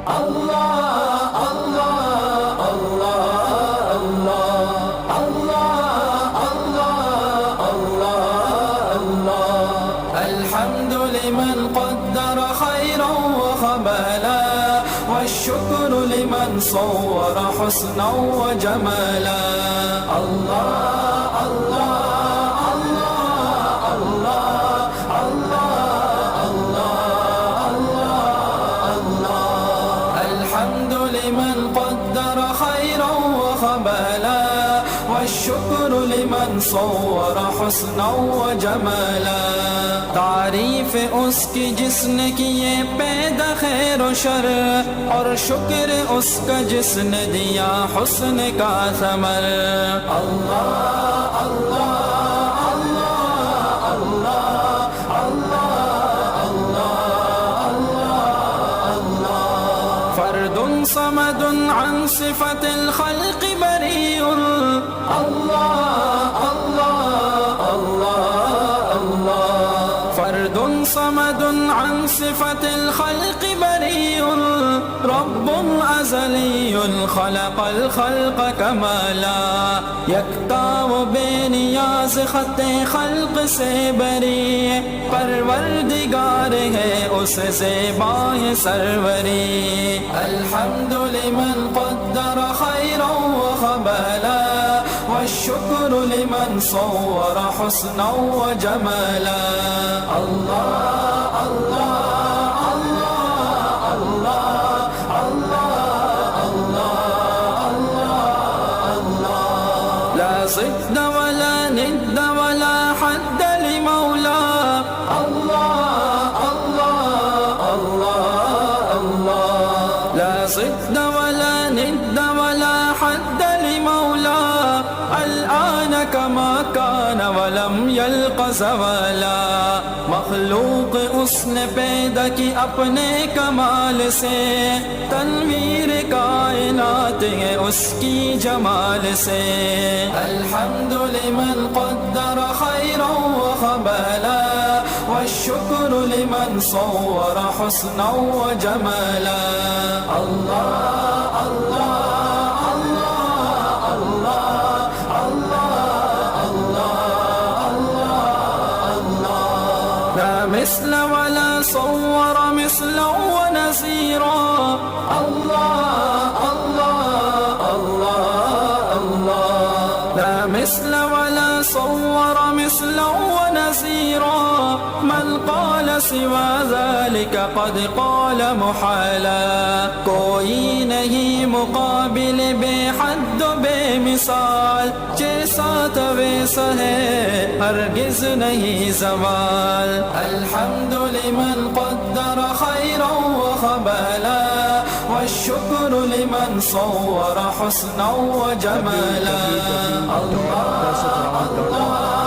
الله الله الله الله الله الله الله الحمد لمن قدر خيرا وخبالا والشكر لمن صور حسنا وجمالا الله الله الله الله الله الله الحمد لمن قدر خيرا وخبالا والشكر لمن صور حسنا وجمالا तारीफ उसकी जिसने किए पैदा खैर व शर और शुक्र उसका जिसने दिया हुस्न का समर अल्लाह अल्लाह अल्लाह अल्लाह अल्लाह अल्लाह अल्लाह फर्दुन समदुन अन सिफतिल खल्क़ बरीउन अल्लाह अल्लाह अल्लाह अल्लाह फर्दुन समदुन अन सिफतिल खल्क़ बरीउन रब्बुन अज़लियुन खलक़ल खल्क़ कमाला यकता व बेनियाज़ ख़त्ते खल्क़ से बरी परवरदिगार है उस ज़ेबाए सरवरी अल्हम्दु लिमन क़द्दर खैरन व ख़बाला والشكر لمن صور حسنا وجمالا الله الله الله الله الله الله لا ضد ولا ند ولا حد لمولى الله الله الله الله لا ضد ولا ند ولا حد لمولى الآن كما كان ولم يلق زوالا मखलूक उसने पैदा की अपने कमाल से तनवीर कायनात है उसकी जमाल से अल्हम्दु लिमन क़द्दर खैरन व ख़बाला والشكر لمن صور حسنا وجمالا الله الله الله لا مثل ولا صور مثلا ونزيرا الله الله الله الله لا مثل ولا صور مثلا ونزيرا من قال سوى ذلك قد قال محالا कोई नहीं मुकाबिल बेहद बेमिसाल जैसा वैसा है हरगिज नहीं ज़वाल अल्हम्दु लिमन क़द्दर खैरन व ख़बाला والشكر لمن صور حسنا وجمالا الله الله